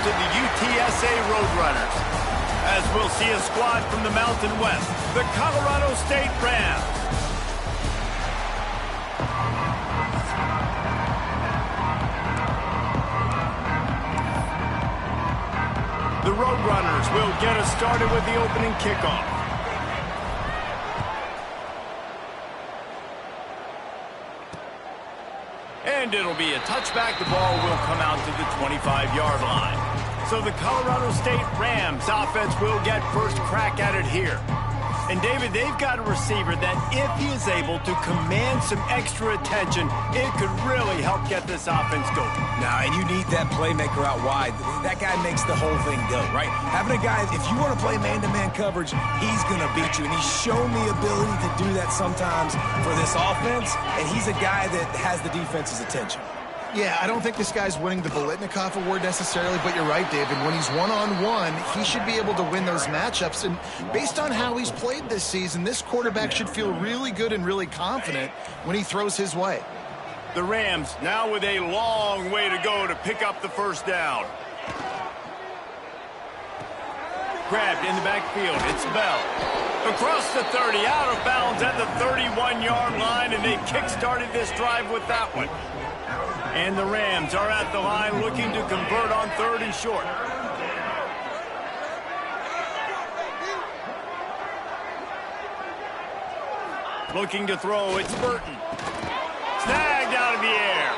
to the UTSA Roadrunners, as we'll see a squad from the Mountain West, the Colorado State Rams. The Roadrunners will get us started with the opening kickoff. And it'll be a touchback. The ball will come out to the 25-yard line. So the Colorado State Rams offense will get first crack at it here. And, David, they've got a receiver that if he is able to command some extra attention, it could really help get this offense going. Now, and you need that playmaker out wide. That guy makes the whole thing go, right? Having a guy, if you want to play man-to-man coverage, he's going to beat you. And he's shown the ability to do that sometimes for this offense. And he's a guy that has the defense's attention. Yeah, I don't think this guy's winning the Bolitnikoff Award necessarily, but you're right, David. When he's one-on-one, he should be able to win those matchups. And based on how he's played this season, this quarterback should feel really good and really confident when he throws his way. The Rams now with a long way to go to pick up the first down. Grabbed in the backfield. It's Bell. Across the 30, out of bounds at the 31-yard line, and they kick-started this drive with that one. And the Rams are at the line looking to convert on 3rd and short. Looking to throw, it's Burton. Snagged out of the air.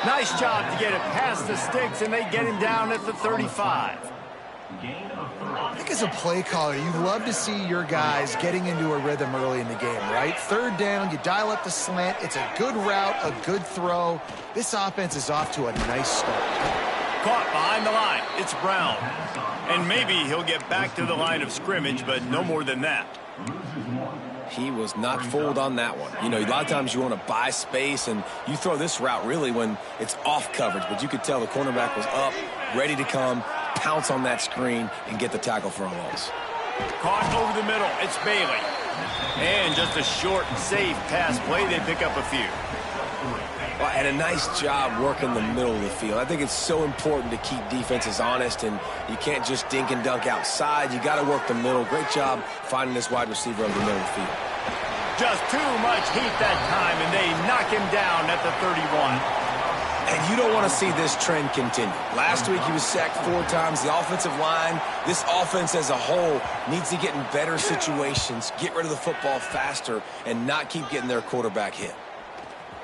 Nice job to get it past the sticks, and they get him down at the 35. I think as a play caller, you love to see your guys getting into a rhythm early in the game, right? 3rd down, you dial up the slant. It's a good route, a good throw. This offense is off to a nice start. Caught behind the line. It's Brown. And maybe he'll get back to the line of scrimmage, but no more than that. He was not fooled on that one. You know, a lot of times you want to buy space, and you throw this route really when it's off coverage. But you could tell the cornerback was up, ready to come, pounce on that screen, and get the tackle for a loss. Caught over the middle. It's Bailey. And just a short and safe pass play. They pick up a few. Well, and a nice job working the middle of the field. I think it's so important to keep defenses honest, and you can't just dink and dunk outside. You got to work the middle. Great job finding this wide receiver over the middle of the field. Just too much heat that time, and they knock him down at the 31. And you don't want to see this trend continue. Last week he was sacked 4 times. The offensive line, this offense as a whole, needs to get in better situations, get rid of the football faster, and not keep getting their quarterback hit.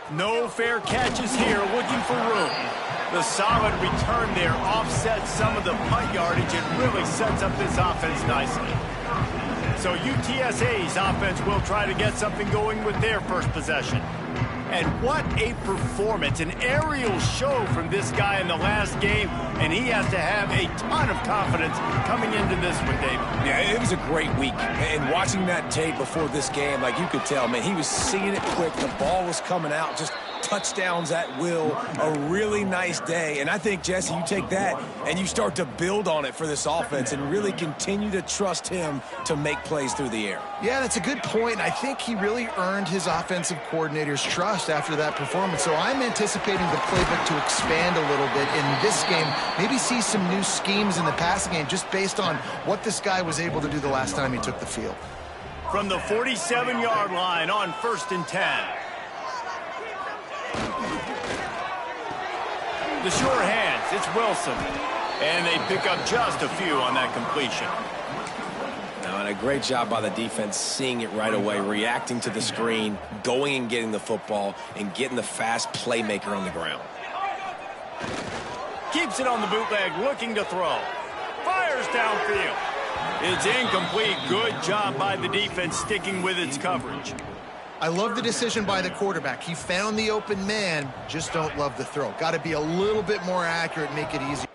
No fair catches here, looking for room. The solid return there offsets some of the punt yardage. It really sets up this offense nicely. So UTSA's offense will try to get something going with their first possession. And what a performance, an aerial show from this guy in the last game, and he has to have a ton of confidence coming into this one, David. Yeah, it was a great week. And watching that tape before this game, like you could tell, man, he was seeing it quick. The ball was coming out, just touchdowns at will. A really nice day. And I think, Jesse, you take that and you start to build on it for this offense and really continue to trust him to make plays through the air. Yeah, that's a good point. I think he really earned his offensive coordinator's trust after that performance. So I'm anticipating the playbook to expand a little bit in this game. Maybe see some new schemes in the passing game just based on what this guy was able to do the last time he took the field. From the 47-yard line on 1st and 10. The sure hands, it's Wilson. And they pick up just a few on that completion. And a great job by the defense seeing it right away, reacting to the screen, going and getting the football, and getting the fast playmaker on the ground. Keeps it on the bootleg, looking to throw. Fires downfield. It's incomplete. Good job by the defense sticking with its coverage. I love the decision by the quarterback. He found the open man, just don't love the throw. Got to be a little bit more accurate, make it easier.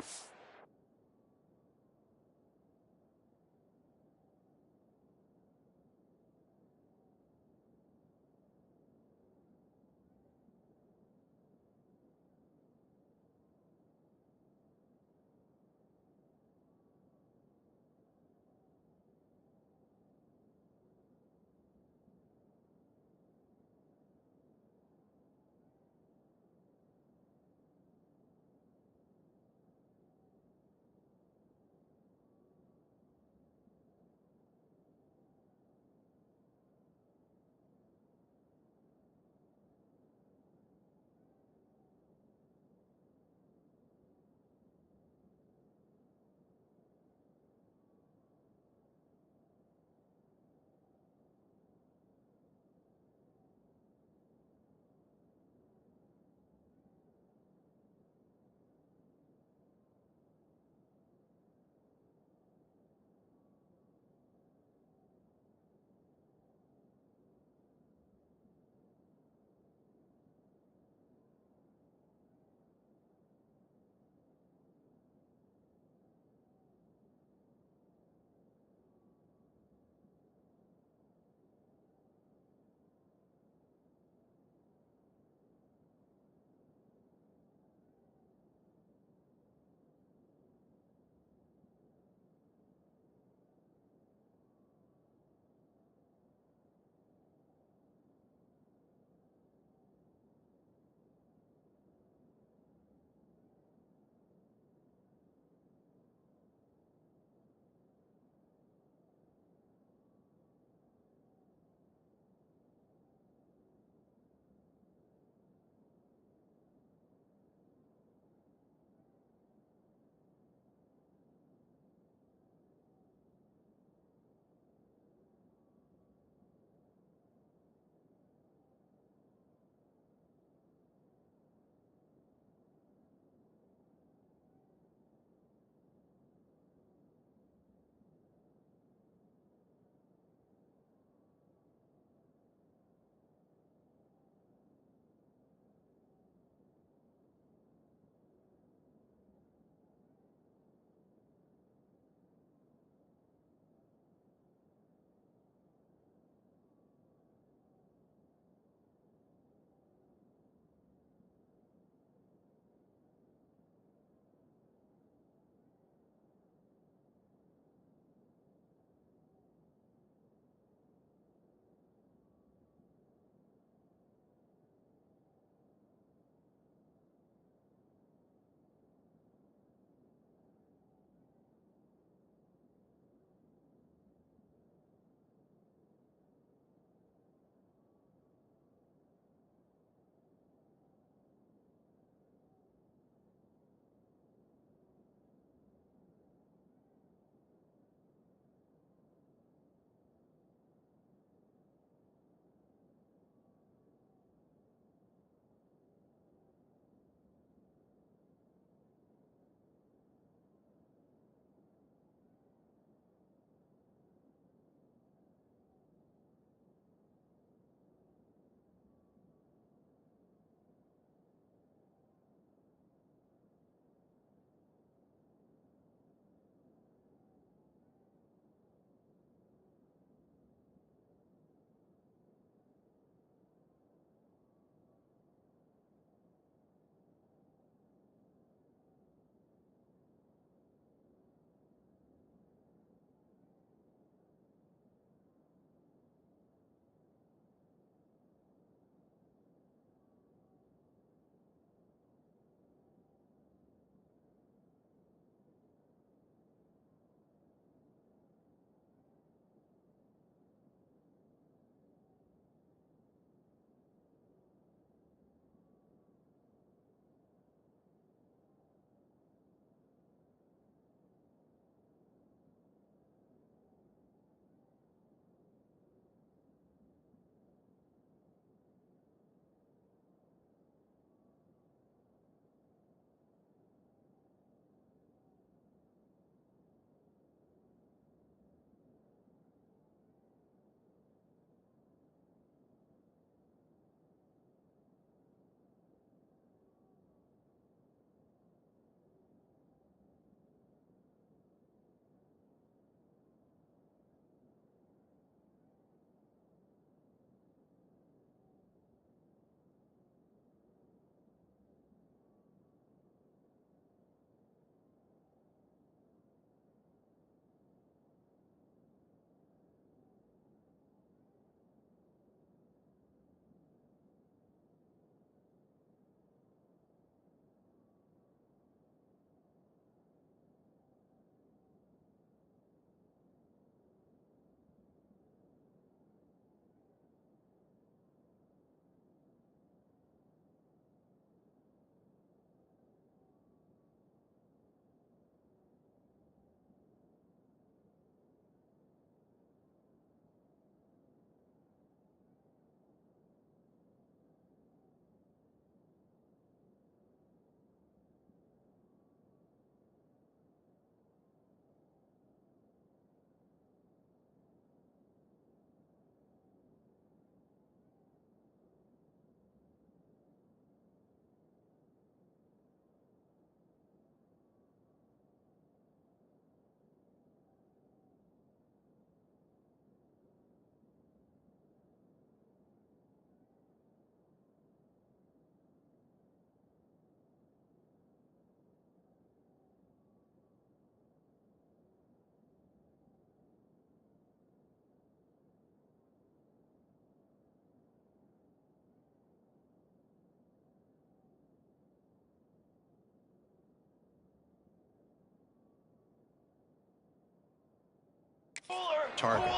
target.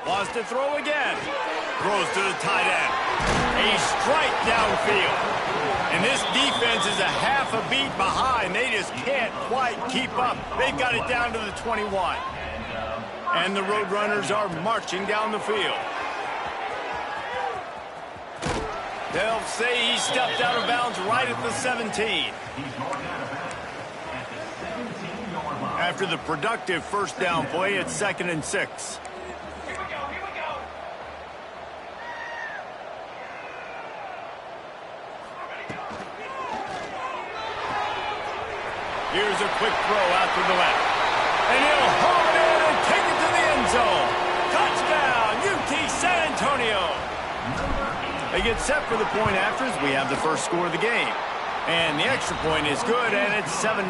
Wants to throw again. Throws to the tight end. A strike downfield. And this defense is a half a beat behind. They just can't quite keep up. They've got it down to the 21. And the Roadrunners are marching down the field. They'll say he stepped out of bounds right at the 17. After the productive first down play, it's 2nd and 6. Here's a quick throw out to the left. And he'll haul it in and take it to the end zone. Touchdown, UT San Antonio. They get set for the point afters. We have the first score of the game. And the extra point is good, and it's 7-0.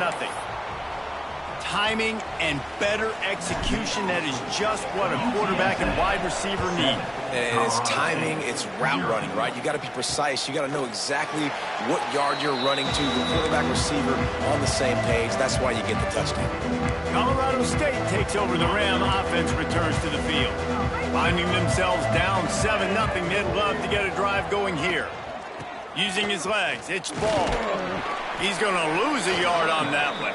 Timing and better execution, that is just what a quarterback and wide receiver need. And it's timing, it's route running, right? You got to be precise. You got to know exactly what yard you're running to. The quarterback receiver on the same page. That's why you get the touchdown. Colorado State takes over the Ram. Offense returns to the field. Finding themselves down 7-0, they'd love to get a drive going here. Using his legs, it's ball. He's going to lose a yard on that one.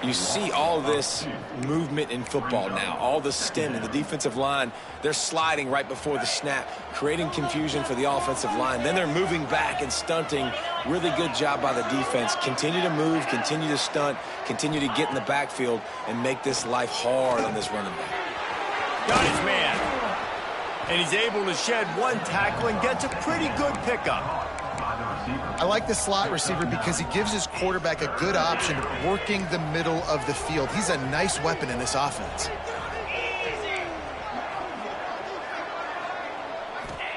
You see all this movement in football now, all the stemming, the defensive line, they're sliding right before the snap, creating confusion for the offensive line. Then they're moving back and stunting. Really good job by the defense. Continue to move, continue to stunt, continue to get in the backfield and make this life hard on this running back. Got his man. And he's able to shed one tackle and gets a pretty good pickup. I like the slot receiver because he gives his quarterback a good option working the middle of the field. He's a nice weapon in this offense.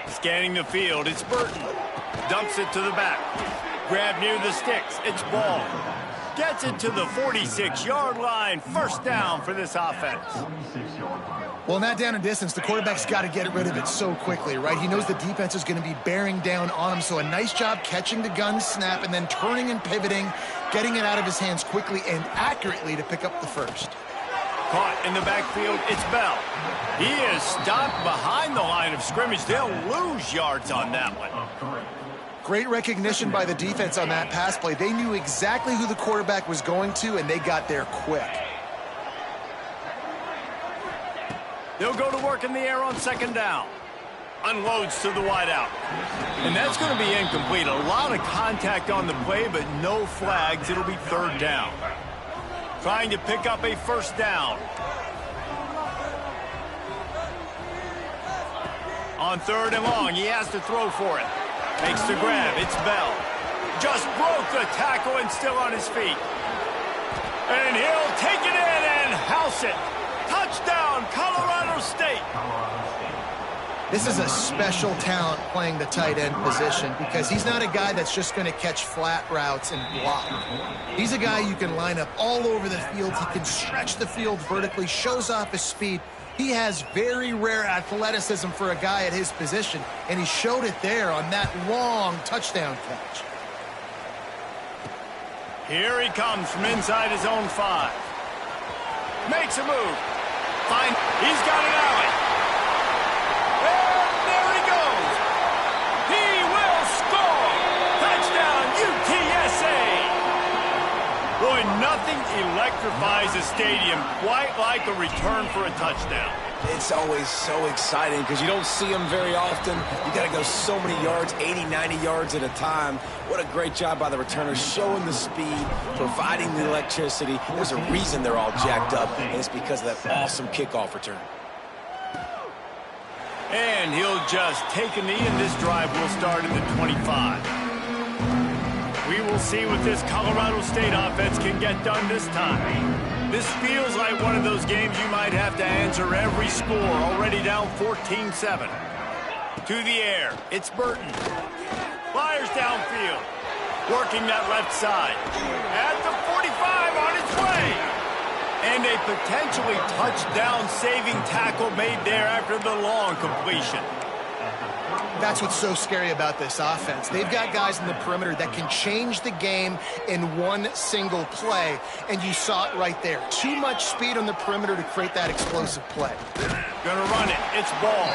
Scanning the field, it's Burton. Dumps it to the back. Grab near the sticks, it's Ball. Gets it to the 46-yard line. First down for this offense. Well, in that down and distance, the quarterback's got to get rid of it so quickly, right? He knows the defense is going to be bearing down on him, so a nice job catching the gun snap and then turning and pivoting, getting it out of his hands quickly and accurately to pick up the first. Caught in the backfield, it's Bell. He is stopped behind the line of scrimmage. They'll lose yards on that one. Great recognition by the defense on that pass play. They knew exactly who the quarterback was going to, and they got there quick. They'll go to work in the air on second down. Unloads to the wideout. And that's going to be incomplete. A lot of contact on the play, but no flags. It'll be third down. Trying to pick up a first down. On third and long, he has to throw for it. Makes the grab. It's Bell. Just broke the tackle and still on his feet. And he'll take it in and house it. Touchdown, Colorado State. This is a special talent playing the tight end position because he's not a guy that's just going to catch flat routes and block. He's a guy you can line up all over the field. He can stretch the field vertically, shows off his speed. He has very rare athleticism for a guy at his position, and he showed it there on that long touchdown catch. Here he comes from inside his own 5. Makes a move. Fine. He's got an alley. And there he goes. He will score. Touchdown, UTSA. Boy, nothing electrifies a stadium quite like a return for a touchdown. It's always so exciting because you don't see them very often. You got to go so many yards, 80, 90 yards at a time. What a great job by the returners, showing the speed, providing the electricity. There's a reason they're all jacked up, and it's because of that awesome kickoff return. And he'll just take a knee, and this drive will start at the 25. We will see what this Colorado State offense can get done this time. This feels like one of those games you might have to answer every score, already down 14-7. To the air, it's Burton. Fires downfield, working that left side. At the 45 on its way. And a potentially touchdown-saving tackle made there after the long completion. That's what's so scary about this offense. They've got guys in the perimeter that can change the game in one single play, and you saw it right there. Too much speed on the perimeter to create that explosive play. Gonna run it. It's ball.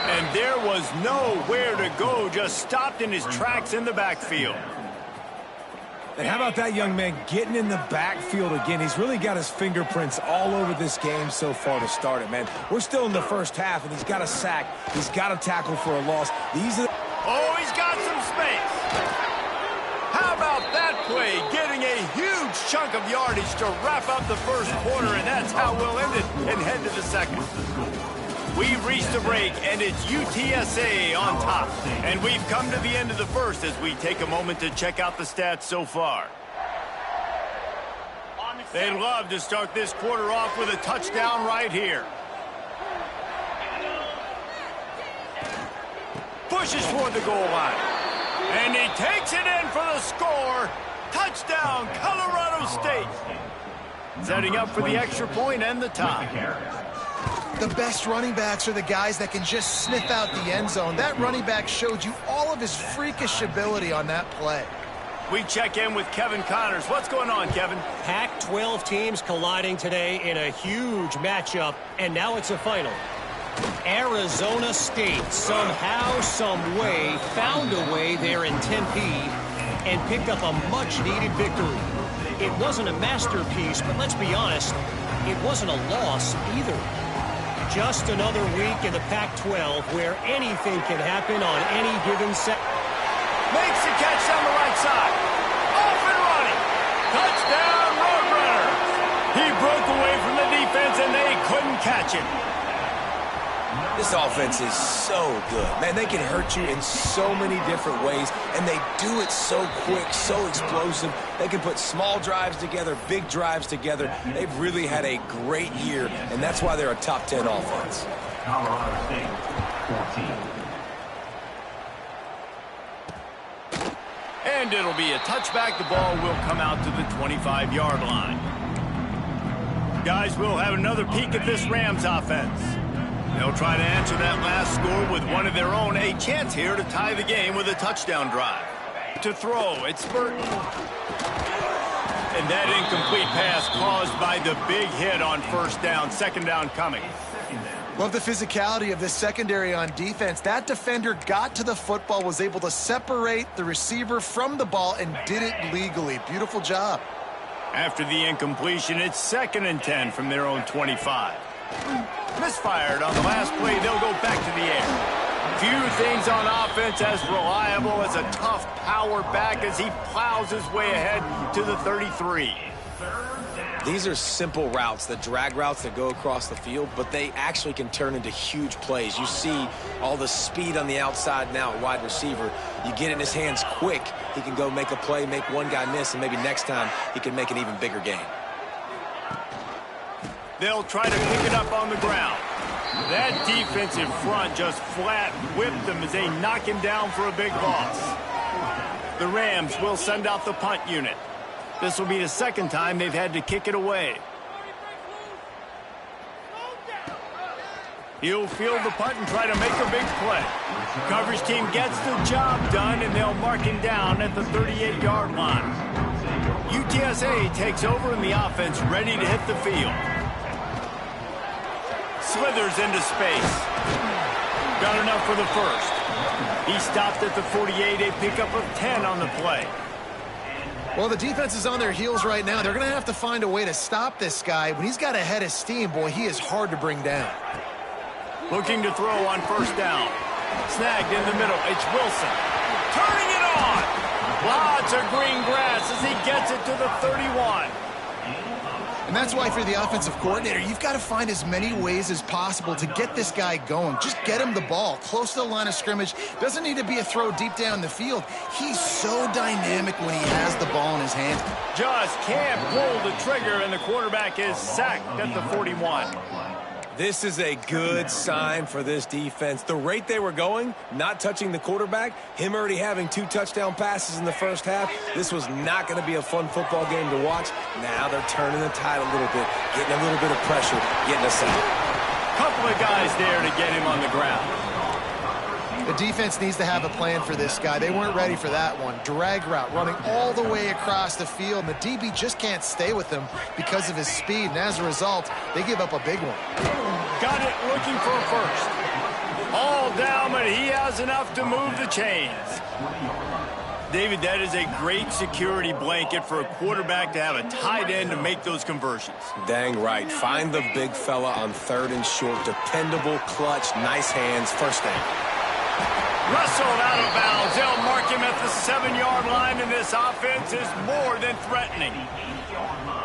And there was nowhere to go, just stopped in his tracks in the backfield. And how about that young man getting in the backfield again? He's really got his fingerprints all over this game so far to start it, man. We're still in the first half, and he's got a sack. He's got a tackle for a loss. Oh, he's got some space. How about that play? Getting a huge chunk of yardage to wrap up the first quarter, and that's how we'll end it and head to the second. We've reached a break, and it's UTSA on top. And we've come to the end of the first as we take a moment to check out the stats so far. They'd love to start this quarter off with a touchdown right here. Pushes toward the goal line. And he takes it in for the score. Touchdown, Colorado State. Setting up for the extra point and the tie. The best running backs are the guys that can just sniff out the end zone. That running back showed you all of his freakish ability on that play. We check in with Kevin Connors. What's going on, Kevin? Pac-12 teams colliding today in a huge matchup, and now it's a final. Arizona State somehow, some way, found a way there in Tempe and picked up a much-needed victory. It wasn't a masterpiece, but let's be honest, it wasn't a loss either. Just another week in the Pac-12 where anything can happen on any given set. Makes the catch down the right side. Off and running. Touchdown, Roadrunner. He broke away from the defense, and they couldn't catch him. This offense is so good. Man, they can hurt you in so many different ways, and they do it so quick, so explosive. They can put small drives together, big drives together. They've really had a great year, and that's why they're a top 10 offense. Colorado State, 14. And it'll be a touchback. The ball will come out to the 25-yard line. Guys, we'll have another peek at this Rams offense. They'll try to answer that last score with one of their own. A chance here to tie the game with a touchdown drive. To throw, it's Burton. And that incomplete pass caused by the big hit on first down. Second down coming. Love the physicality of this secondary on defense. That defender got to the football, was able to separate the receiver from the ball, and did it legally. Beautiful job. After the incompletion, it's 2nd and 10 from their own 25. Misfired on the last play. They'll go back to the air. Few things on offense as reliable as a tough power back as he plows his way ahead to the 33. These are simple routes, the drag routes that go across the field, but they actually can turn into huge plays. You see all the speed on the outside now at wide receiver. You get it in his hands quick, he can go make a play, make one guy miss, and maybe next time he can make an even bigger gain. They'll try to pick it up on the ground. That defensive front just flat whipped them as they knock him down for a big loss. The Rams will send out the punt unit. This will be the second time they've had to kick it away. He'll field the punt and try to make a big play. Coverage team gets the job done, and they'll mark him down at the 38-yard line. UTSA takes over in the offense, ready to hit the field. Slithers into space. Got enough for the first. He stopped at the 48, a pickup of 10 on the play. Well, the defense is on their heels right now. They're going to have to find a way to stop this guy. When he's got a head of steam, boy, he is hard to bring down. Looking to throw on first down. Snagged in the middle. It's Wilson. Turning it on. Lots of green grass as he gets it to the 31. And that's why for the offensive coordinator, you've got to find as many ways as possible to get this guy going. Just get him the ball close to the line of scrimmage. Doesn't need to be a throw deep down the field. He's so dynamic when he has the ball in his hands. Just can't pull the trigger, and the quarterback is sacked at the 41. This is a good sign for this defense. The rate they were going, not touching the quarterback, him already having 2 touchdown passes in the first half, this was not going to be a fun football game to watch. Now they're turning the tide a little bit, getting a little bit of pressure, getting a sack. Couple of guys there to get him on the ground. The defense needs to have a plan for this guy. They weren't ready for that one. Drag route running all the way across the field, and the DB just can't stay with him because of his speed, and as a result, they give up a big one. Got it, looking for a first. All down, but he has enough to move the chains. David, that is a great security blanket for a quarterback to have a tight end to make those conversions. Dang right. Find the big fella on 3rd and short. Dependable, clutch, nice hands, first down. Wrestled out of bounds. They'll mark him at the 7-yard line, and this offense is more than threatening.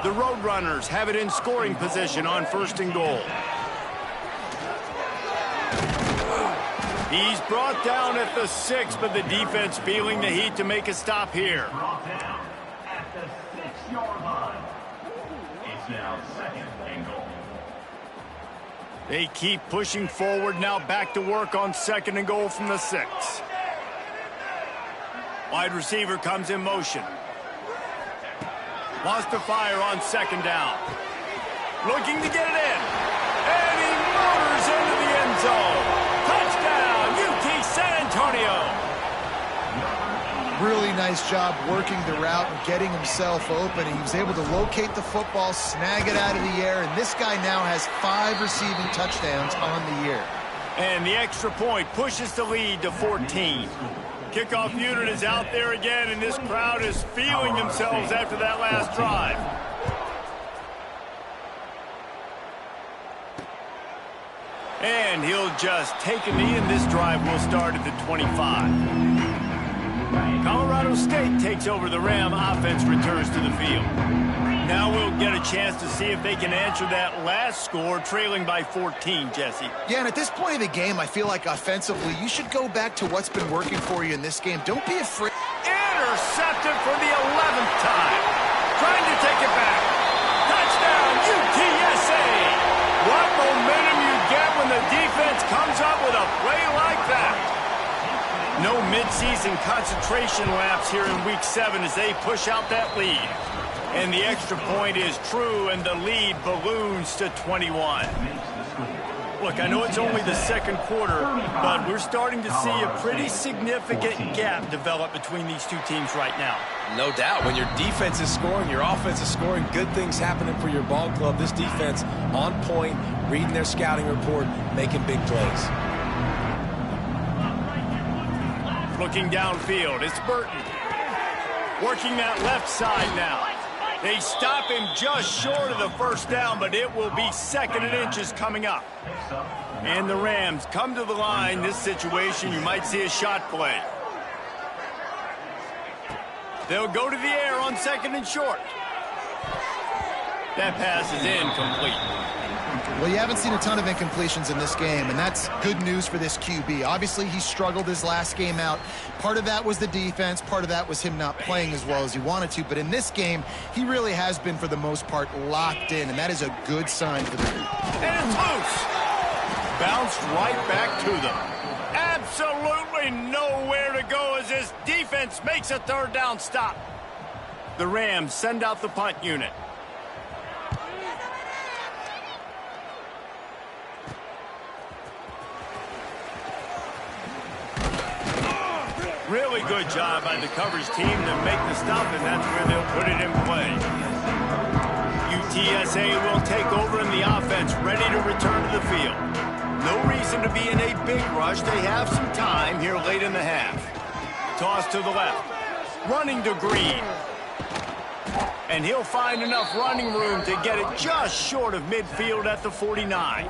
The Roadrunners have it in scoring position on 1st and goal. He's brought down at the 6, but the defense feeling the heat to make a stop here. Brought down at the 6-yard line. It's now 2nd and goal. They keep pushing forward, now back to work on 2nd and goal from the 6. Wide receiver comes in motion. Wants to fire on 2nd down. Looking to get it in. And he motors into the end zone. Touchdown, UT San Antonio. Really nice job working the route and getting himself open. He was able to locate the football, snag it out of the air, and this guy now has 5 receiving touchdowns on the year. And the extra point pushes the lead to 14. Kickoff unit is out there again, and this crowd is feeling themselves after that last drive. And he'll just take a knee, and this drive will start at the 25. Colorado State takes over the Ram. Offense returns to the field. Now we'll get a chance to see if they can answer that last score, trailing by 14, Jesse. Yeah, and at this point of the game, I feel like offensively, you should go back to what's been working for you in this game. Don't be afraid. Intercepted for the 11th time. Trying to take it back. Touchdown, UTSA. What momentum you get when the defense comes up with a play like that. No midseason concentration laps here in Week 7 as they push out that lead. And the extra point is true, and the lead balloons to 21. Look, I know it's only the 2nd quarter, but we're starting to see a pretty significant gap develop between these two teams right now. No doubt. When your defense is scoring, your offense is scoring, good things happening for your ball club. This defense on point, reading their scouting report, making big plays. Looking downfield, it's Burton. Working that left side now. They stop him just short of the 1st down, but it will be 2nd and inches coming up. And the Rams come to the line. This situation, you might see a shot play. They'll go to the air on 2nd and short. That pass is incomplete. Well, you haven't seen a ton of incompletions in this game, and that's good news for this QB. Obviously, he struggled his last game out. Part of that was the defense. Part of that was him not playing as well as he wanted to. But in this game, he really has been, for the most part, locked in, and that is a good sign for them. And it's loose. Bounced right back to them. Absolutely nowhere to go as this defense makes a 3rd down stop. The Rams send out the punt unit. Really good job by the coverage team to make the stop, and that's where they'll put it in play. UTSA will take over in the offense, ready to return to the field. No reason to be in a big rush. They have some time here late in the half. Toss to the left. Running to Green. And he'll find enough running room to get it just short of midfield at the 49.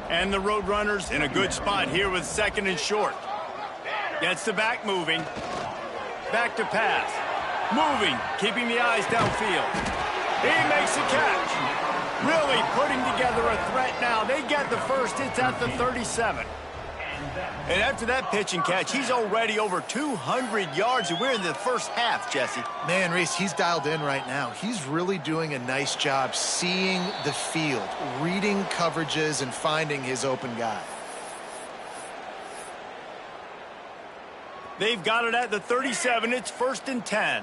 And the Roadrunners in a good spot here with 2nd and short. Gets the back moving. Back to pass. Moving, keeping the eyes downfield. He makes a catch. Really putting together a threat now. They get the first. It's at the 37. And after that pitch and catch, he's already over 200 yards, and we're in the first half, Jesse. Man, Reese, he's dialed in right now. He's really doing a nice job seeing the field, reading coverages, and finding his open guy. They've got it at the 37. It's 1st and 10.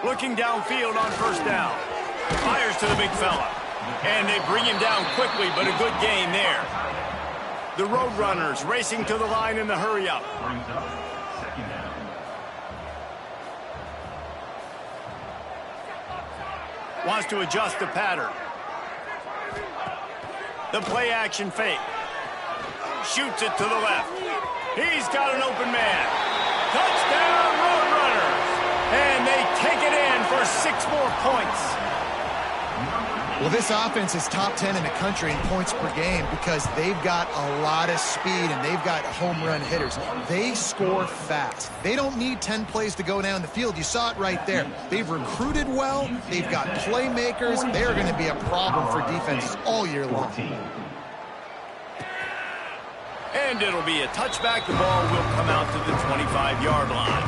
Looking downfield on 1st down. Fires to the big fella. And they bring him down quickly, but a good gain there. The Roadrunners racing to the line in the hurry-up. Brings up second down. Wants to adjust the pattern. The play-action fake. Shoots it to the left. He's got an open man. Touchdown, Roadrunners! And they take it in for 6 more points. Well, this offense is top 10 in the country in points per game because they've got a lot of speed and they've got home run hitters. They score fast. They don't need 10 plays to go down the field. You saw it right there. They've recruited well. They've got playmakers. They're going to be a problem for defenses all year long. And it'll be a touchback. The ball will come out to the 25-yard line.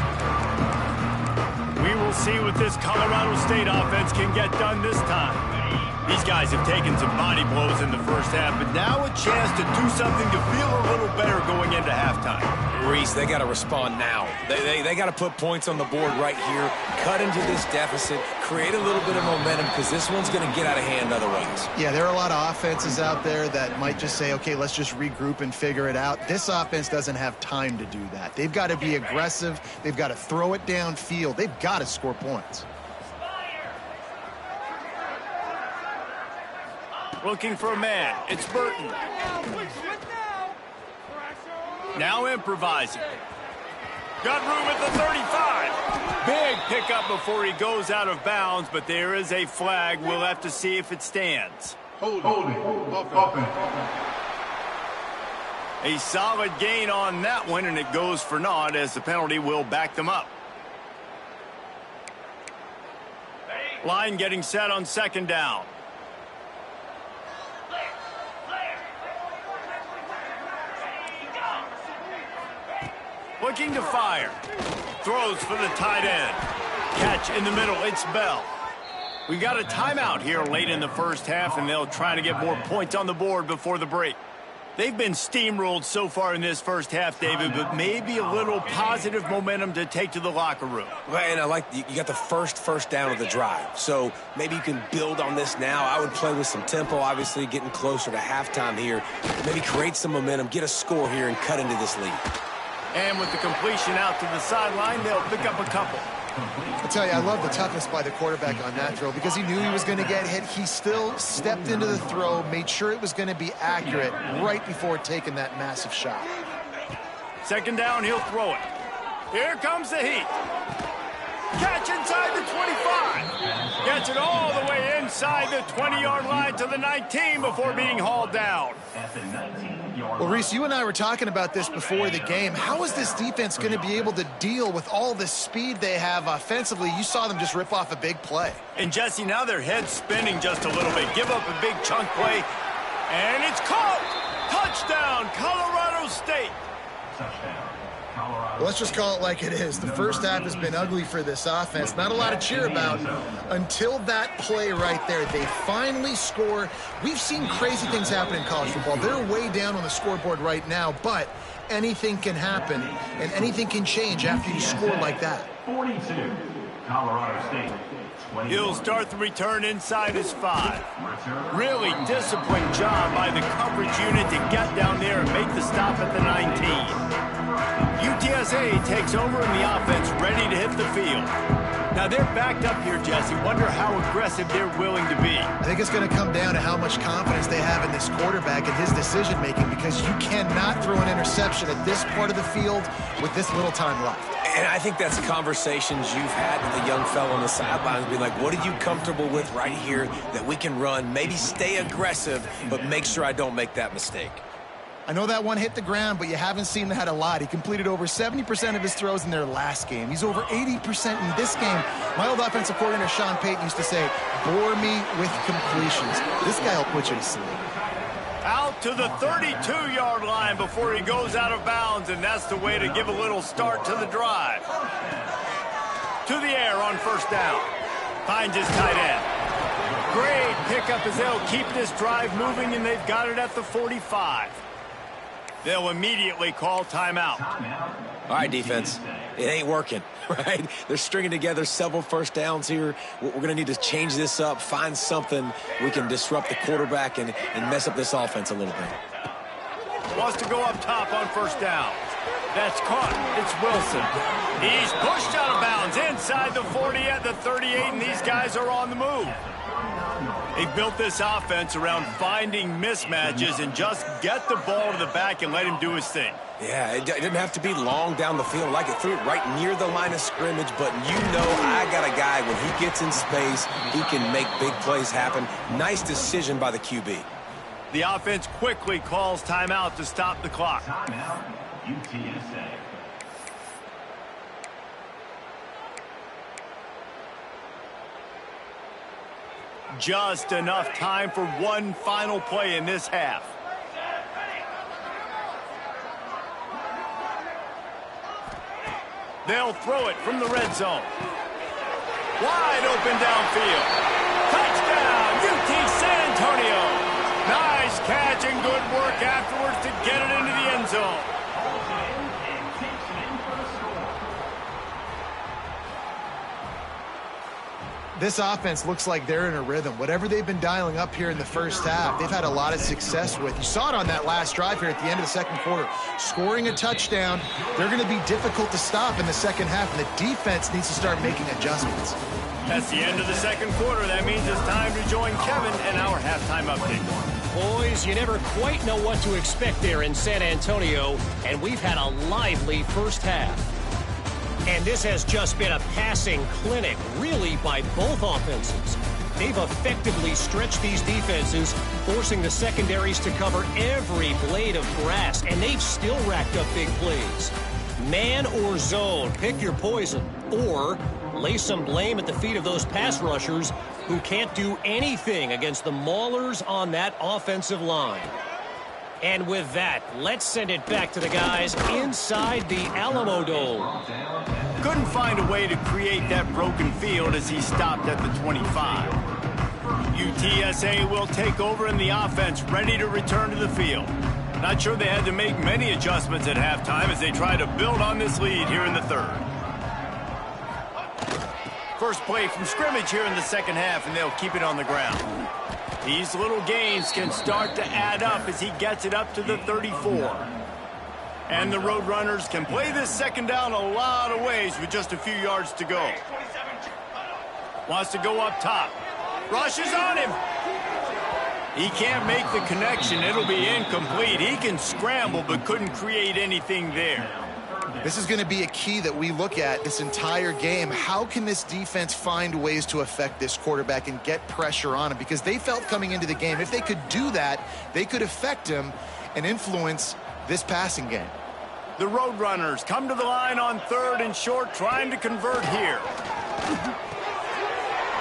We will see what this Colorado State offense can get done this time. These guys have taken some body blows in the first half, but now a chance to do something to feel a little better going into halftime. Reese, they got to respond now. They got to put points on the board right here, cut into this deficit, create a little bit of momentum because this one's going to get out of hand otherwise. Yeah, there are a lot of offenses out there that might just say, okay, let's just regroup and figure it out. This offense doesn't have time to do that. They've got to be aggressive. They've got to throw it downfield. They've got to score points. Looking for a man. It's Burton. Now improvising. Got room at the 35. Big pickup before he goes out of bounds, but there is a flag. We'll have to see if it stands. Holding. Offense. A solid gain on that one, and it goes for naught as the penalty will back them up. Line getting set on second down. Looking to fire. Throws for the tight end. Catch in the middle. It's Bell. We got a timeout here late in the first half, and they'll try to get more points on the board before the break. They've been steamrolled so far in this first half, David, but maybe a little positive momentum to take to the locker room. Well, and I like you got the first down of the drive, so maybe you can build on this now. I would play with some tempo, obviously getting closer to halftime here. Maybe create some momentum, get a score here, and cut into this lead. And with the completion out to the sideline, they'll pick up a couple. I tell you, I love the toughness by the quarterback on that throw because he knew he was going to get hit. He still stepped into the throw, made sure it was going to be accurate right before taking that massive shot. Second down, he'll throw it. Here comes the heat. Catch inside the 25. Gets it all the way inside the 20-yard line to the 19 before being hauled down. At the 19-yard Well, Reese, you and I were talking about this before the game. How is this defense going to be able to deal with all the speed they have offensively? You saw them just rip off a big play. And, Jesse, now their head's spinning just a little bit. Give up a big chunk play, and it's caught! Touchdown, Colorado State! touchdown. Colorado. Well, let's just call it like it is. The first half has been ugly for this offense. Not a lot to cheer about until that play right there. They finally score. We've seen crazy things happen in college football. They're way down on the scoreboard right now, but anything can happen, and anything can change after you score like that. 42, Colorado State. 21. He'll start the return inside his 5. Really disciplined job by the coverage unit to get down there and make the stop at the 19. UTSA takes over and the offense ready to hit the field. Now they're backed up here, Jesse. Wonder how aggressive they're willing to be. I think it's going to come down to how much confidence they have in this quarterback and his decision-making, because you cannot throw an interception at this part of the field with this little time left. And I think that's conversations you've had with the young fellow on the sidelines, being like, what are you comfortable with right here that we can run? Maybe stay aggressive, but make sure I don't make that mistake. I know that one hit the ground, but you haven't seen that a lot. He completed over 70% of his throws in their last game. He's over 80% in this game. My old offensive coordinator, Sean Payton, used to say, bore me with completions. This guy will put you to sleep. Out to the 32-yard line before he goes out of bounds, and that's the way to give a little start to the drive. To the air on first down. Finds his tight end. Great pickup as they'll keep this drive moving, and they've got it at the 45. They'll immediately call timeout. All right, defense. It ain't working, right? They're stringing together several first downs here. We're going to need to change this up, find something we can disrupt the quarterback and mess up this offense a little bit. Wants to go up top on first down. That's caught. It's Wilson. He's pushed out of bounds inside the 40 at the 38, and these guys are on the move. They built this offense around finding mismatches and just get the ball to the back and let him do his thing. Yeah, it didn't have to be long down the field. Like it threw it right near the line of scrimmage, but you know I got a guy, when he gets in space, he can make big plays happen. Nice decision by the QB. The offense quickly calls timeout to stop the clock. Timeout, UTSA. Just enough time for one final play in this half. They'll throw it from the red zone. Wide open downfield. Touchdown, UT San Antonio. Nice catch and good work afterwards to get it into the end zone. This offense looks like they're in a rhythm. Whatever they've been dialing up here in the first half, they've had a lot of success with. You saw it on that last drive here at the end of the second quarter. Scoring a touchdown, they're going to be difficult to stop in the second half, and the defense needs to start making adjustments. That's the end of the second quarter. That means it's time to join Kevin and our halftime update. Boys, you never quite know what to expect there in San Antonio, and we've had a lively first half. And this has just been a passing clinic, really, by both offenses. They've effectively stretched these defenses, forcing the secondaries to cover every blade of grass, and they've still racked up big plays. Man or zone, pick your poison, or lay some blame at the feet of those pass rushers who can't do anything against the maulers on that offensive line. And with that, let's send it back to the guys inside the Alamo Dome. Couldn't find a way to create that broken field as he stopped at the 25. UTSA will take over in the offense, ready to return to the field. Not sure they had to make many adjustments at halftime as they try to build on this lead here in the third. First play from scrimmage here in the second half, and they'll keep it on the ground. These little gains can start to add up as he gets it up to the 34. And the Roadrunners can play this second down a lot of ways with just a few yards to go. Wants to go up top. Rushes on him. He can't make the connection. It'll be incomplete. He can scramble but couldn't create anything there. This is going to be a key that we look at this entire game. How can this defense find ways to affect this quarterback and get pressure on him? Because they felt coming into the game, if they could do that, they could affect him and influence this passing game. The Roadrunners come to the line on third and short, trying to convert here.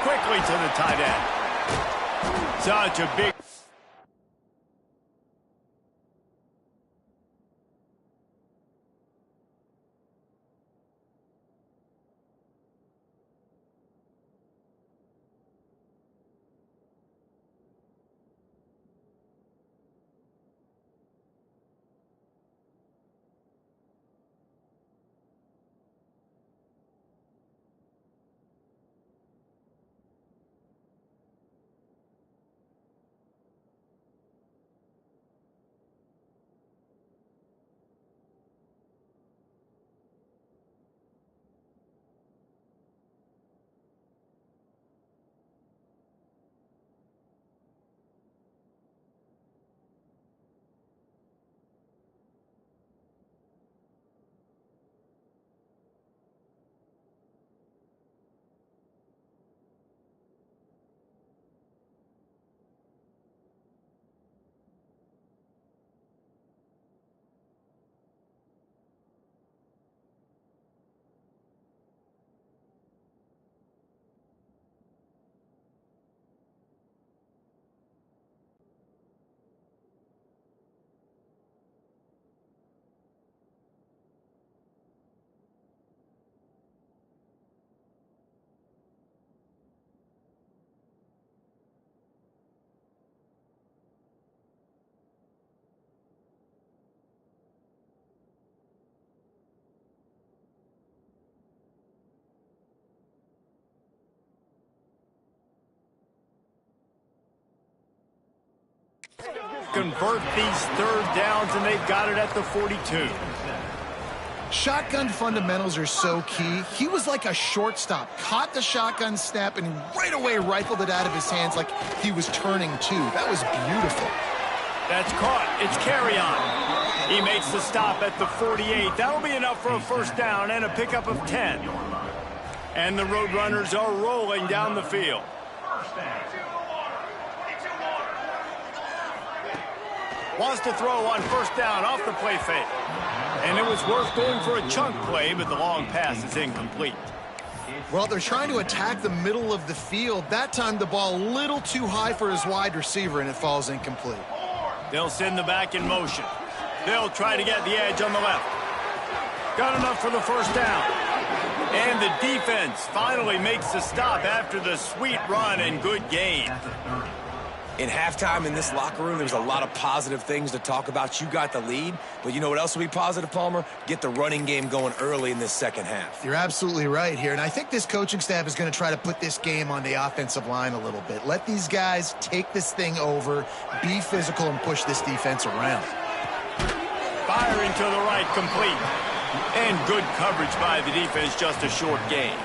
Quickly to the tight end. Such a big... convert these third downs, and they've got it at the 42. Shotgun fundamentals are so key. He was like a shortstop, caught the shotgun snap, and right away rifled it out of his hands like he was turning two. That was beautiful. That's caught. It's carry on. He makes the stop at the 48. That'll be enough for a first down and a pickup of 10. And the Roadrunners are rolling down the field. Wants to throw on first down off the play fake. And it was worth going for a chunk play, but the long pass is incomplete. Well, they're trying to attack the middle of the field. That time the ball a little too high for his wide receiver, and it falls incomplete. They'll send the back in motion. They'll try to get the edge on the left. Got enough for the first down. And the defense finally makes the stop after the sweet run and good gain. In halftime in this locker room, there's a lot of positive things to talk about. You got the lead, but you know what else will be positive, Palmer? Get the running game going early in this second half. You're absolutely right here, and I think this coaching staff is going to try to put this game on the offensive line a little bit. Let these guys take this thing over, be physical, and push this defense around. Firing to the right, complete. And good coverage by the defense, just a short gain.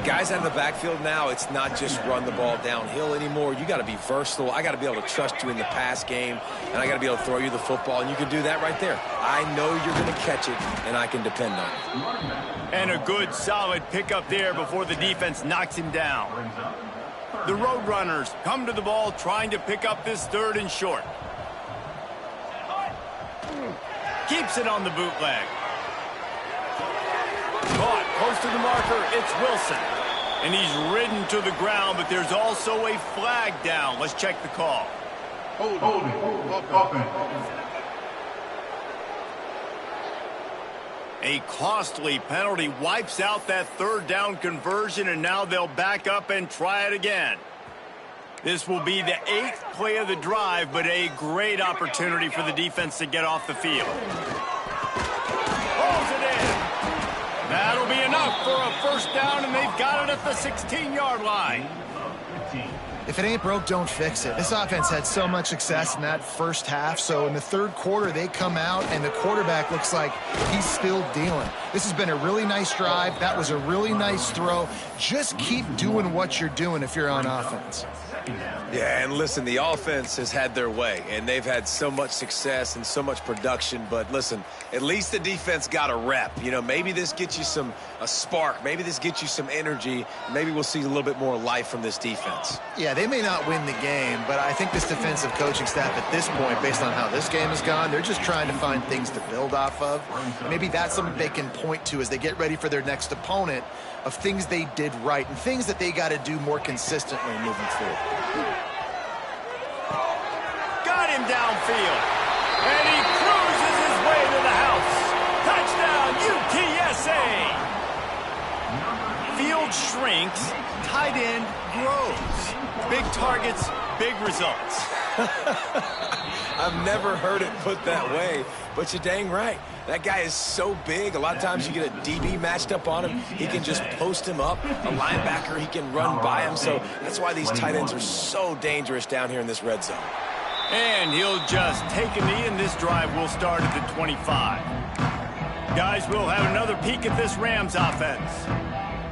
Guys out of the backfield now, it's not just run the ball downhill anymore. You got to be versatile. I got to be able to trust you in the pass game, and I got to be able to throw you the football, and you can do that right there. I know you're going to catch it, and I can depend on it. And a good, solid pickup there before the defense knocks him down. The Roadrunners come to the ball trying to pick up this third and short. Keeps it on the bootleg. Caught close to the marker, it's Wilson. And he's ridden to the ground, but there's also a flag down. Let's check the call. Holding. A costly penalty wipes out that third down conversion, and now they'll back up and try it again. This will be the 8th play of the drive, but a great opportunity for the defense to get off the field. Holds it in. That'll be enough for a first down, and they've got it at the 16-yard line. If it ain't broke, don't fix it. This offense had so much success in that first half, so in the third quarter, they come out, and the quarterback looks like he's still dealing. This has been a really nice drive. That was a really nice throw. Just keep doing what you're doing if you're on offense. Yeah, and listen, the offense has had their way, and they've had so much success and so much production. But listen, at least the defense got a rep. You know, maybe this gets you a spark. Maybe this gets you some energy. Maybe we'll see a little bit more life from this defense. Yeah, they may not win the game, but I think this defensive coaching staff at this point, based on how this game has gone, they're just trying to find things to build off of. Maybe that's something they can point to as they get ready for their next opponent, of things they did right and things that they got to do more consistently moving forward. Got him downfield. And he cruises his way to the house. Touchdown, UTSA. Field shrinks, tight end grows. Big targets, big results. I've never heard it put that way, but you're dang right. That guy is so big. A lot of times you get a DB matched up on him. He can just post him up. A linebacker, he can run by him. So that's why these tight ends are so dangerous down here in this red zone. And he'll just take a knee, and this drive will start at the 25. Guys, we'll have another peek at this Rams offense.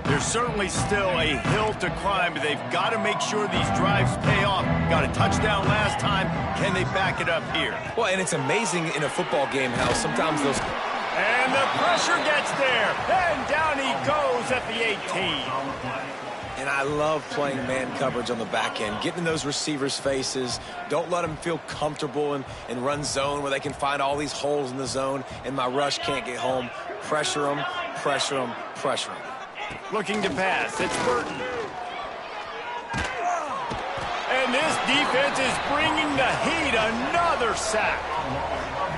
There's certainly still a hill to climb, but they've got to make sure these drives pay off. Got a touchdown last time. Can they back it up here? Well, and it's amazing in a football game how sometimes those... And the pressure gets there. And down he goes at the 18. And I love playing man coverage on the back end, getting in those receivers' faces. Don't let them feel comfortable and run zone where they can find all these holes in the zone, and my rush can't get home. Pressure them, pressure them, pressure them. Looking to pass. It's Burton. And this defense is bringing the heat. Another sack.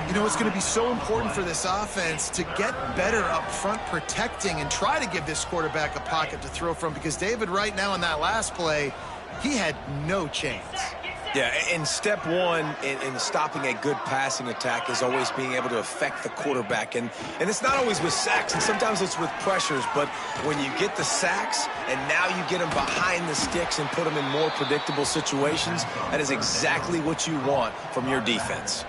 You know, it's going to be so important for this offense to get better up front protecting and try to give this quarterback a pocket to throw from, because David right now in that last play, he had no chance. Yeah, and step one in stopping a good passing attack is always being able to affect the quarterback. And it's not always with sacks, and sometimes it's with pressures. But when you get the sacks and now you get them behind the sticks and put them in more predictable situations, that is exactly what you want from your defense.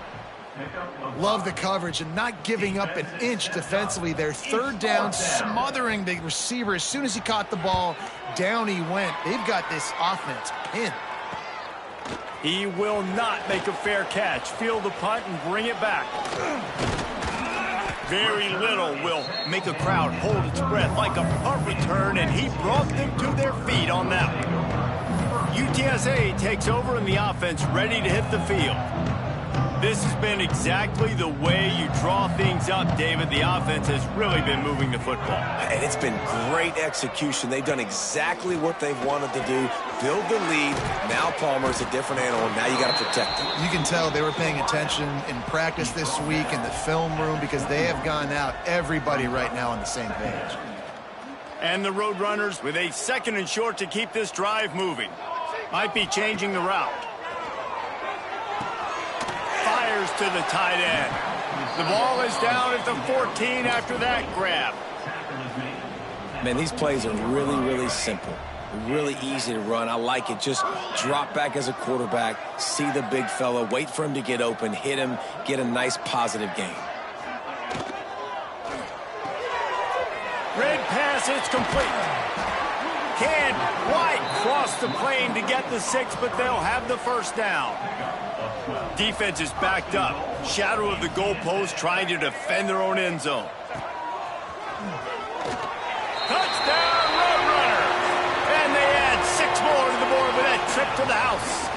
Love the coverage and not giving up an inch defensively. Their third down, smothering the receiver. As soon as he caught the ball, down he went. They've got this offense pinned. He will not make a fair catch. Field the punt and bring it back. Very little will make a crowd hold its breath like a punt return, and he brought them to their feet on that one. UTSA takes over and the offense ready to hit the field. This has been exactly the way you draw things up, David. The offense has really been moving the football. And it's been great execution. They've done exactly what they've wanted to do. Build the lead. Now Palmer's a different animal. Now you got to protect him. You can tell they were paying attention in practice this week in the film room because they have gone out, everybody right now on the same page. And the Roadrunners with a 2nd and short to keep this drive moving. Might be changing the route. Fires to the tight end. The ball is down at the 14 after that grab. Man, these plays are really, really simple. Really easy to run. I like it. Just drop back as a quarterback, see the big fella, wait for him to get open, hit him, get a nice positive gain. Red pass, it's complete. Can White cross the plane to get the 6, but they'll have the first down. Defense is backed up. Shadow of the goalpost trying to defend their own end zone. Touchdown, Roadrunner! And they add 6 more to the board with that trip to the house.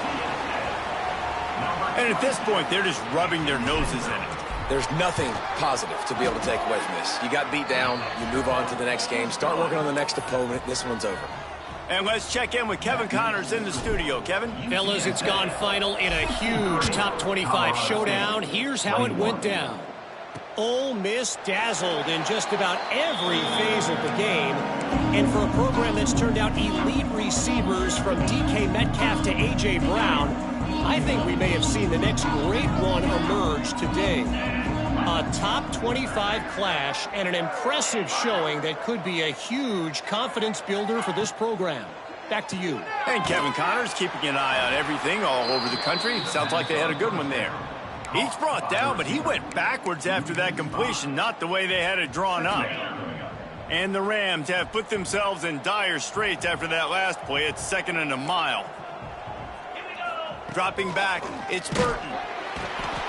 And at this point, they're just rubbing their noses in it. There's nothing positive to be able to take away from this. You got beat down, you move on to the next game, start working on the next opponent. This one's over. And let's check in with Kevin Connors in the studio. Kevin? Fellas, it's gone final in a huge top 25 showdown. Here's how it went down. Ole Miss dazzled in just about every phase of the game. And for a program that's turned out elite receivers from DK Metcalf to A.J. Brown, I think we may have seen the next great one emerge today. A top 25 clash and an impressive showing that could be a huge confidence builder for this program. Back to you. And Kevin Connors keeping an eye on everything all over the country. Sounds like they had a good one there. Each brought down, but he went backwards after that completion, not the way they had it drawn up. And the Rams have put themselves in dire straits after that last play. It's 2nd and a mile. Dropping back, it's Burton.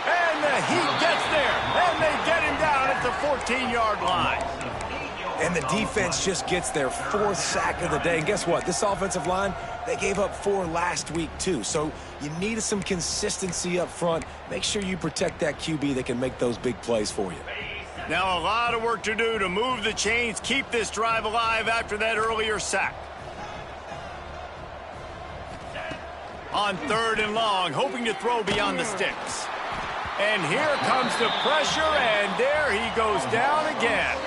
And the Heat gets there, and they get him down at the 14-yard line. And the defense just gets their 4th sack of the day. And guess what? This offensive line, they gave up 4 last week too. So you need some consistency up front. Make sure you protect that QB that can make those big plays for you. Now a lot of work to do to move the chains, keep this drive alive after that earlier sack. On 3rd and long, hoping to throw beyond the sticks. And here comes the pressure, and there he goes down again.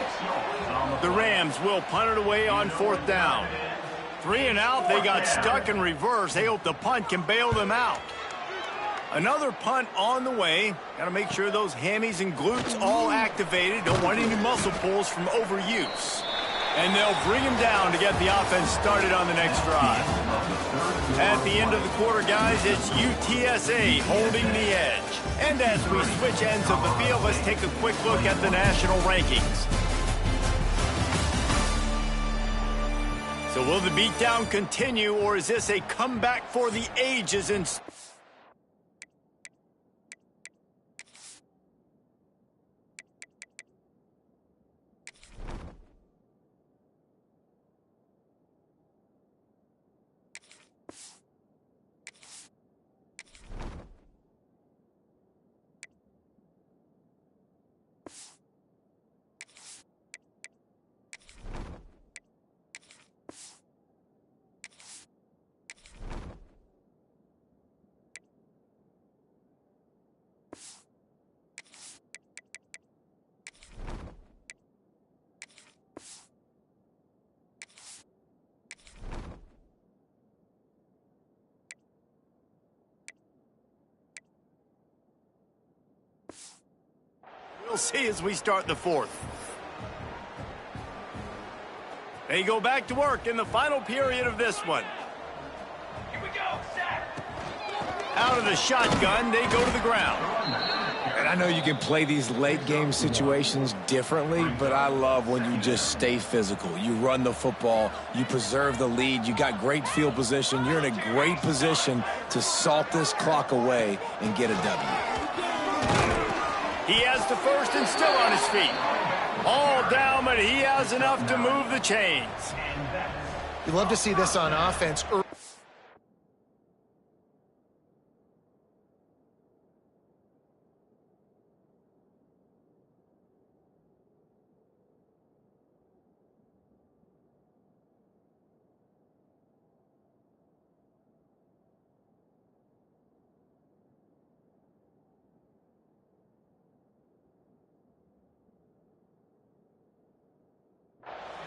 The Rams will punt it away on 4th down. 3 and out, they got stuck in reverse. They hope the punt can bail them out. Another punt on the way. Got to make sure those hammies and glutes all activated. Don't want any muscle pulls from overuse. And they'll bring him down to get the offense started on the next drive. At the end of the quarter, guys, it's UTSA holding the edge. And as we switch ends of the field, let's take a quick look at the national rankings. So will the beatdown continue, or is this a comeback for the ages? We'll see as we start the fourth. They go back to work in the final period of this one. Here we go, set. Out of the shotgun, they go to the ground. And I know you can play these late game situations differently, but I love when you just stay physical. You run the football, you preserve the lead, you got great field position, you're in a great position to salt this clock away and get a W. He has the first and still on his feet. All down, but he has enough to move the chains. You love to see this on offense.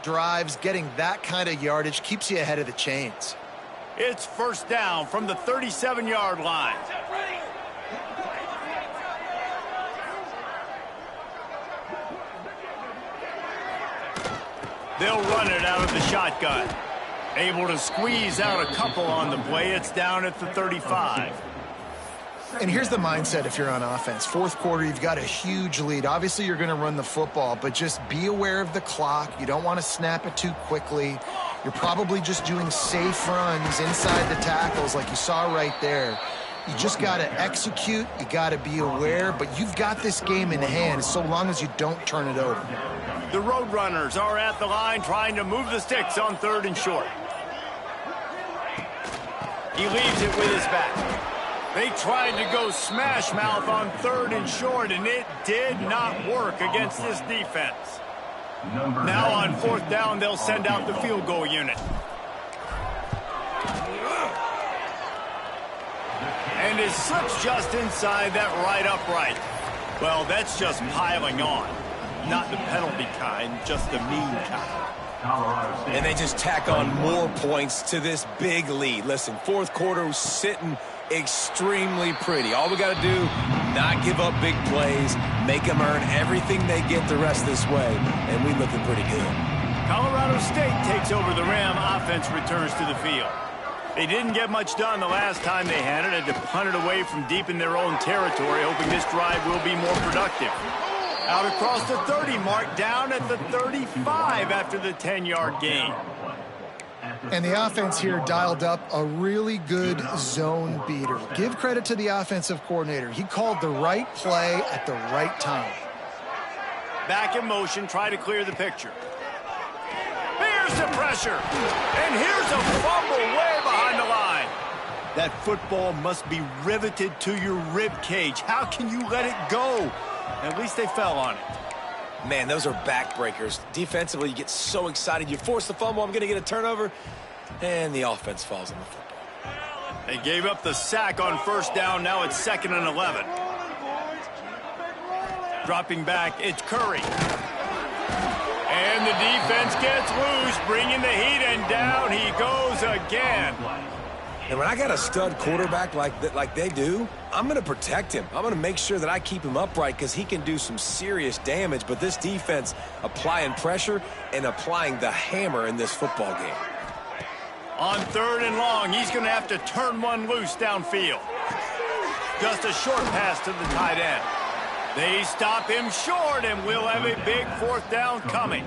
Drives, getting that kind of yardage keeps you ahead of the chains. It's first down from the 37-yard line. They'll run it out of the shotgun. Able to squeeze out a couple on the play. It's down at the 35. And here's the mindset if you're on offense. Fourth quarter, you've got a huge lead. Obviously, you're going to run the football, but just be aware of the clock. You don't want to snap it too quickly. You're probably just doing safe runs inside the tackles like you saw right there. You just got to execute. You got to be aware, but you've got this game in hand so long as you don't turn it over. The Roadrunners are at the line trying to move the sticks on 3rd and short. He leaves it with his back. They tried to go smash mouth on 3rd and short, and it did not work against this defense. Now on 4th down, they'll send out the field goal unit. And it slips just inside that right upright. Well, that's just piling on. Not the penalty kind, just the mean kind. And they just tack on more points to this big lead. Listen, fourth quarter was sitting extremely pretty. All we got to do, not give up big plays, make them earn everything they get the rest this way, and we looking pretty good. Colorado State takes over the Ram. Offense returns to the field. They didn't get much done the last time they had it. Had to punt it away from deep in their own territory, hoping this drive will be more productive. Out across the 30 mark, down at the 35 after the 10-yard gain. And the offense here dialed up a really good zone beater. Give credit to the offensive coordinator. He called the right play at the right time. Back in motion, try to clear the picture. Here's the pressure. And here's a fumble way behind the line. That football must be riveted to your rib cage. How can you let it go? At least they fell on it. Man, those are backbreakers. Defensively, you get so excited. You force the fumble, I'm going to get a turnover, and the offense falls on the football. They gave up the sack on 1st down. Now it's 2nd and 11. Dropping back, it's Curry. And the defense gets loose, bringing the heat, and down he goes again. And when I got a stud quarterback like they do, I'm going to protect him. I'm going to make sure that I keep him upright because he can do some serious damage. But this defense applying pressure and applying the hammer in this football game. On 3rd and long, he's going to have to turn one loose downfield. Just a short pass to the tight end. They stop him short, and we'll have a big 4th down coming.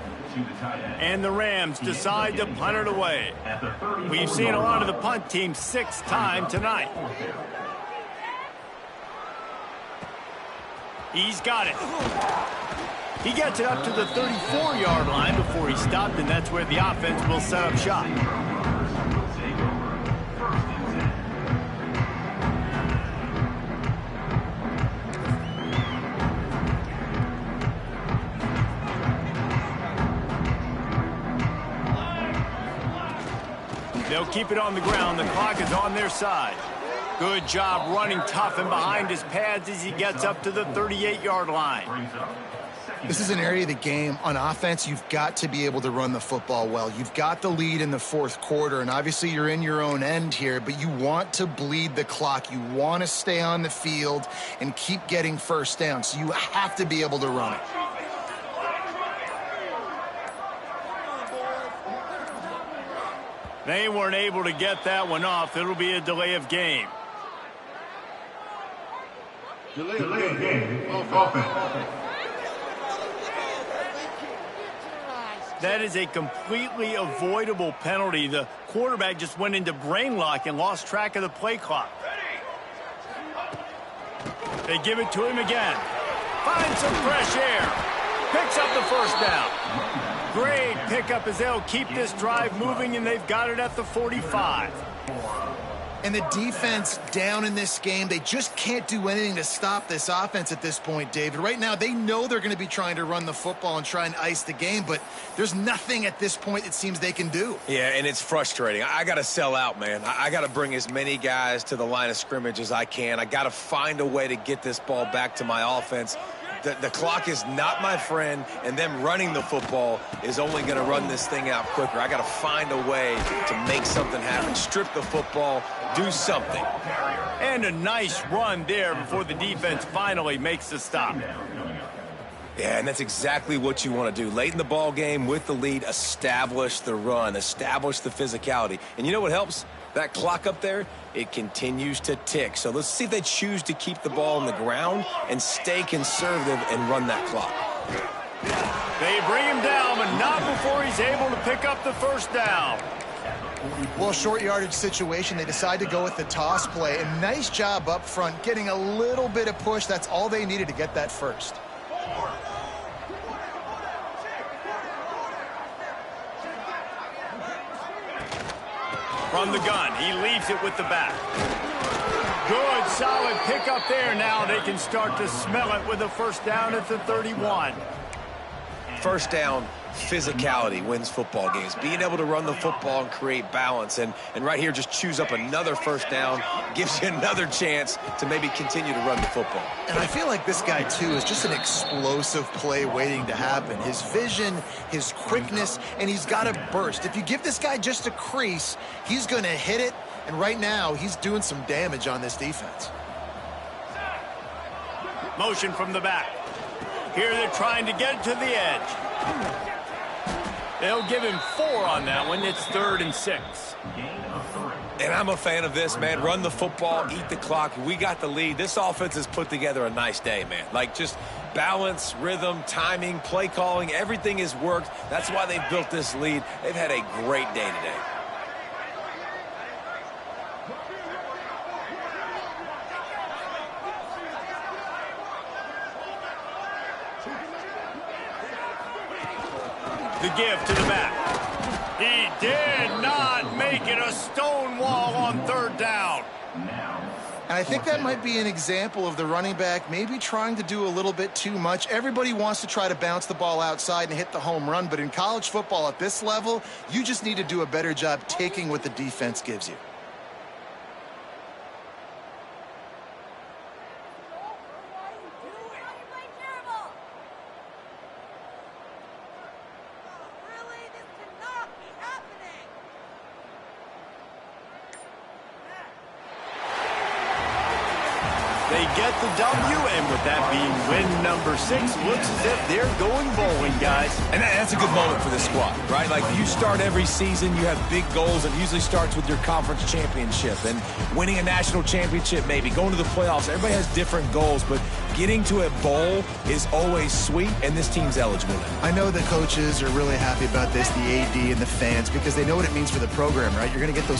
And the Rams decide to punt it away. We've seen a lot of the punt team 6 times tonight. He's got it. He gets it up to the 34-yard line before he stopped, and that's where the offense will set up shop. They'll keep it on the ground. The clock is on their side. Good job running tough and behind his pads as he gets up to the 38-yard line. This is an area of the game. On offense, you've got to be able to run the football well. You've got the lead in the fourth quarter, and obviously you're in your own end here, but you want to bleed the clock. You want to stay on the field and keep getting first down, so you have to be able to run it. They weren't able to get that one off. It'll be a delay of game. Delay of game. Offense. That is a completely avoidable penalty. The quarterback just went into brain lock and lost track of the play clock. They give it to him again. Finds some fresh air. Picks up the first down. Great pickup as they'll keep this drive moving, and they've got it at the 45. And the defense down in this game, they just can't do anything to stop this offense at this point, David. Right now, they know they're going to be trying to run the football and try and ice the game, but there's nothing at this point it seems they can do. Yeah, and it's frustrating. I got to sell out, man. I got to bring as many guys to the line of scrimmage as I can. I got to find a way to get this ball back to my offense. The clock is not my friend, and them running the football is only going to run this thing out quicker. I got to find a way to make something happen. Strip the football, do something. And a nice run there before the defense finally makes the stop. Yeah, and that's exactly what you want to do. Late in the ball game with the lead, establish the run, establish the physicality. And you know what helps? That clock up there, it continues to tick. So let's see if they choose to keep the ball on the ground and stay conservative and run that clock. They bring him down, but not before he's able to pick up the first down. Well, short yardage situation, they decide to go with the toss play. And nice job up front, getting a little bit of push. That's all they needed to get that first. From the gun, he leaves it with the back. Good, solid pickup there. Now they can start to smell it with a first down at the 31. First down, physicality wins football games. Being able to run the football and create balance. And right here, just choose up another first down, gives you another chance to maybe continue to run the football. And I feel like this guy, too, is just an explosive play waiting to happen. His vision, his quickness, and he's got a burst. If you give this guy just a crease, he's going to hit it. And right now, he's doing some damage on this defense. Motion from the back. Here they're trying to get to the edge. They'll give him 4 on that one. It's 3rd and 6. And I'm a fan of this, man. Run the football, eat the clock. We got the lead. This offense has put together a nice day, man. Like, just balance, rhythm, timing, play calling, everything has worked. That's why they've built this lead. They've had a great day today. The give to the back. He did not make it a stone wall on 3rd down. And I think that might be an example of the running back maybe trying to do a little bit too much. Everybody wants to try to bounce the ball outside and hit the home run, but in college football at this level, you just need to do a better job taking what the defense gives you. They get the W, and with that being win number 6, looks as if they're going bowling, guys. And that's a good moment for this squad, right? Like, you start every season, you have big goals. It usually starts with your conference championship and winning a national championship, maybe going to the playoffs. Everybody has different goals, but getting to a bowl is always sweet, and this team's eligible now. I know the coaches are really happy about this, the AD and the fans, because they know what it means for the program, right? You're going to get those